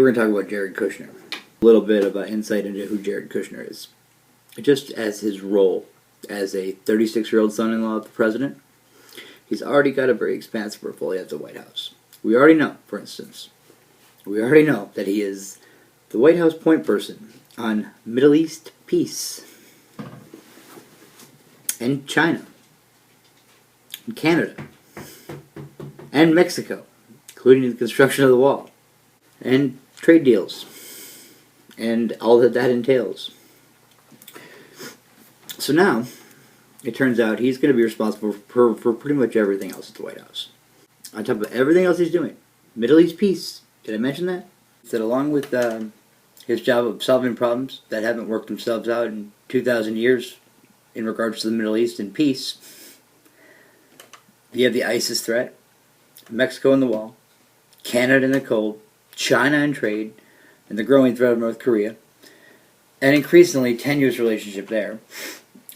We're going to talk about Jared Kushner. A little bit about insight into who Jared Kushner is. Just as his role as a 36-year-old son-in-law of the president, he's already got a very expansive portfolio at the White House. We already know, for instance, that he is the White House point person on Middle East peace, and China, and Canada, and Mexico, including the construction of the wall, and trade deals, and all that entails. So now, it turns out he's going to be responsible for pretty much everything else at the White House. On top of everything else he's doing, Middle East peace, did I mention that? That along with his job of solving problems that haven't worked themselves out in 2,000 years in regards to the Middle East and peace, you have the ISIS threat, Mexico and the wall, Canada and the cold, China and trade, and the growing threat of North Korea, and increasingly tenuous relationship there.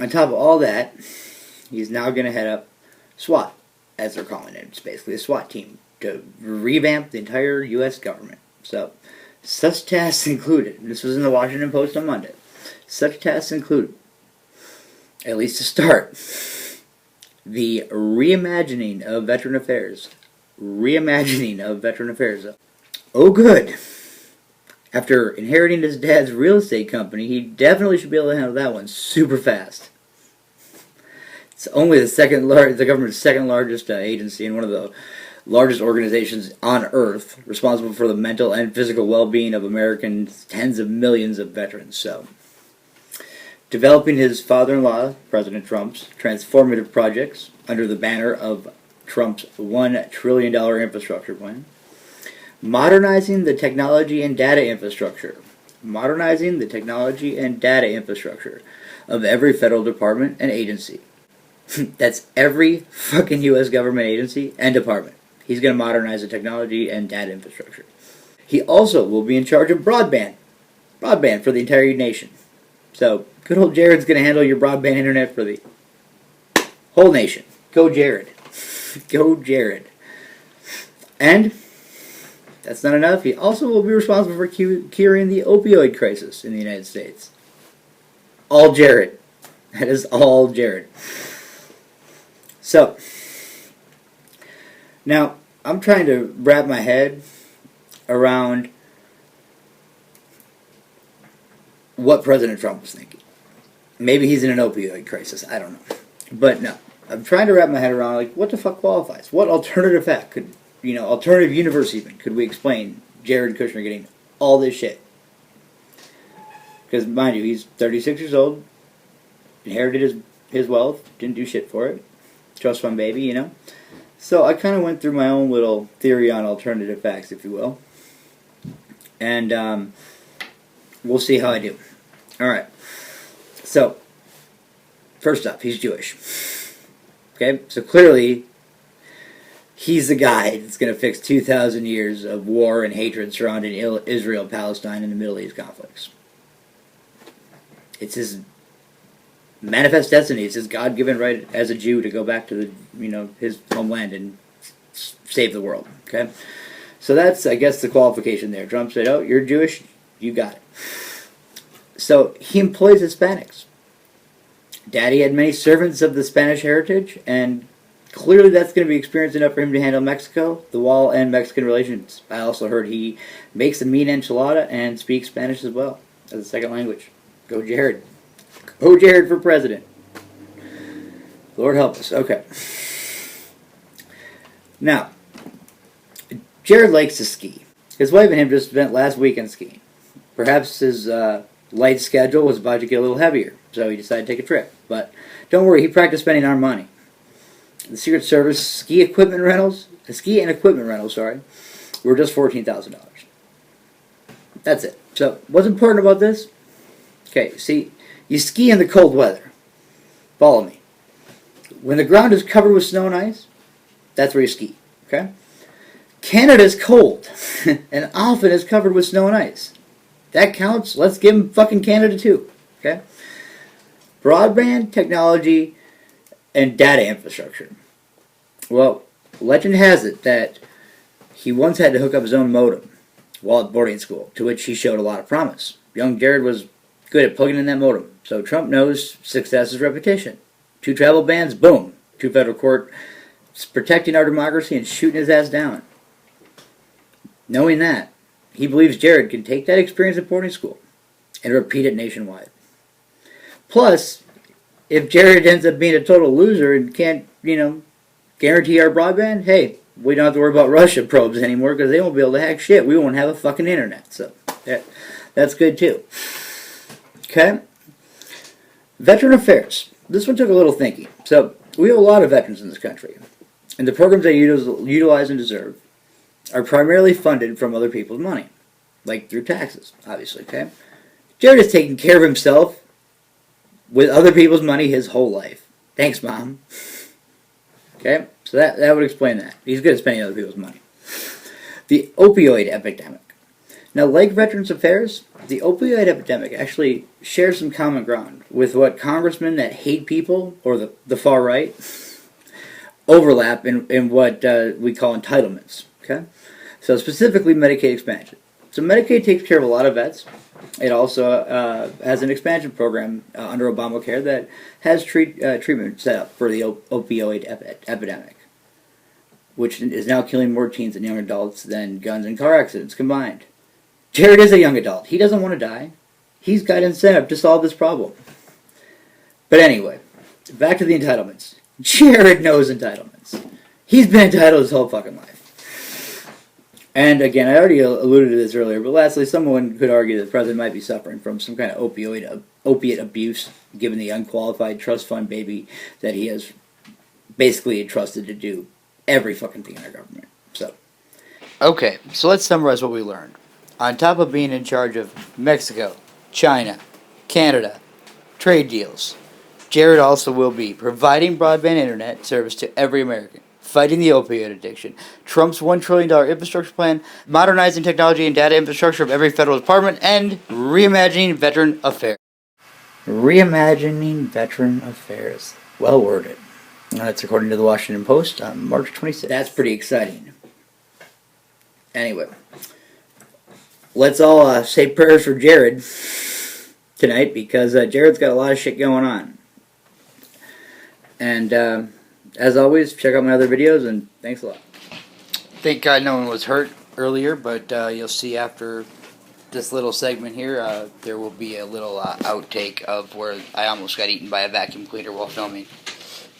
On top of all that, he's now going to head up SWAT, as they're calling it. It's basically a SWAT team to revamp the entire US government. So, such tasks included, this was in the Washington Post on Monday, such tasks included, at least to start, the reimagining of Veteran Affairs. Reimagining of Veteran Affairs. Oh good! After inheriting his dad's real estate company, he definitely should be able to handle that one super fast. It's only the government's second largest agency and one of the largest organizations on Earth, responsible for the mental and physical well-being of Americans, tens of millions of veterans. So, developing his father-in-law, President Trump's, transformative projects under the banner of Trump's $1 trillion infrastructure plan. Modernizing the technology and data infrastructure. Modernizing the technology and data infrastructure of every federal department and agency. That's every fucking U.S. government agency and department. He's going to modernize the technology and data infrastructure. He also will be in charge of broadband. Broadband for the entire nation. So, good old Jared's going to handle your broadband internet for the whole nation. Go Jared. Go Jared. And that's not enough. He also will be responsible for curing the opioid crisis in the United States. All Jared. That is all Jared. So, now, I'm trying to wrap my head around what President Trump was thinking. Maybe he's in an opioid crisis. I don't know. But no. I'm trying to wrap my head around, like, what the fuck qualifies? What alternative fact could, alternative universe even, could we explain Jared Kushner getting all this shit? Because, mind you, he's 36 years old, inherited his wealth, didn't do shit for it, trust fund baby, So I kind of went through my own little theory on alternative facts, if you will. And we'll see how I do. Alright. So, first up, he's Jewish. Okay, so clearly, he's the guy that's going to fix 2,000 years of war and hatred surrounding Israel, Palestine, and the Middle East conflicts. It's his manifest destiny. It's his God-given right as a Jew to go back to his homeland and save the world. Okay, so that's, I guess, the qualification there. Trump said, "Oh, you're Jewish, you got it." So he employs Hispanics. Daddy had many servants of the Spanish heritage, and clearly that's going to be experience enough for him to handle Mexico, the wall, and Mexican relations. I also heard he makes a mean enchilada and speaks Spanish as well as a second language. Go Jared. Go Jared for president. Lord help us. Okay. Now, Jared likes to ski. His wife and him just spent last weekend skiing. Perhaps his light schedule was about to get a little heavier, so he decided to take a trip. But don't worry, he practiced spending our money. The Secret Service ski and equipment rentals, were just $14,000. That's it. So, what's important about this? Okay, see, you ski in the cold weather. Follow me. When the ground is covered with snow and ice, that's where you ski. Okay? Canada's cold, and often is covered with snow and ice. That counts. Let's give him fucking Canada too. Okay? Broadband, technology, and data infrastructure. Well, legend has it that he once had to hook up his own modem while at boarding school, to which he showed a lot of promise. Young Jared was good at plugging in that modem, so Trump knows success is repetition. 2 travel bans, boom. 2 federal court protecting our democracy and shooting his ass down. Knowing that, he believes Jared can take that experience at boarding school and repeat it nationwide. Plus, if Jared ends up being a total loser and can't, guarantee our broadband, hey, we don't have to worry about Russia probes anymore because they won't be able to hack shit. We won't have a fucking internet. So, that's good too. Okay? Veteran affairs. This one took a little thinking. So, we have a lot of veterans in this country. And the programs they utilize and deserve are primarily funded from other people's money. Like through taxes, obviously, okay? Jared has taken care of himself with other people's money his whole life. Thanks, Mom. Okay? So that would explain that. He's good at spending other people's money. The opioid epidemic. Now, like Veterans Affairs, the opioid epidemic actually shares some common ground with what congressmen that hate people, or the far right, overlap in what we call entitlements. Okay? So specifically Medicaid expansion. So Medicaid takes care of a lot of vets. It also has an expansion program under Obamacare that has treatment set up for the opioid epidemic, which is now killing more teens and young adults than guns and car accidents combined. Jared is a young adult. He doesn't want to die. He's got incentive to solve this problem. But anyway, back to the entitlements. Jared knows entitlements. He's been entitled his whole fucking life. And again, I already alluded to this earlier, but lastly, someone could argue that the president might be suffering from some kind of opiate abuse, given the unqualified trust fund baby that he has basically entrusted to do every fucking thing in our government. Okay, so let's summarize what we learned. On top of being in charge of Mexico, China, Canada, trade deals, Jared also will be providing broadband internet service to every American, fighting the opioid addiction, Trump's $1 trillion infrastructure plan, modernizing technology and data infrastructure of every federal department, and reimagining veteran affairs. Reimagining veteran affairs. Well worded. That's according to the Washington Post on March 26th. That's pretty exciting. Anyway, let's all say prayers for Jared tonight, because Jared's got a lot of shit going on. And as always, check out my other videos, and thanks a lot. Thank God no one was hurt earlier, but you'll see after this little segment here, there will be a little outtake of where I almost got eaten by a vacuum cleaner while filming.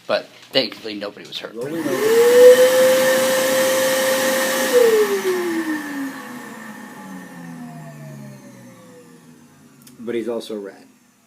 But thankfully nobody was hurt. But he's also a rat.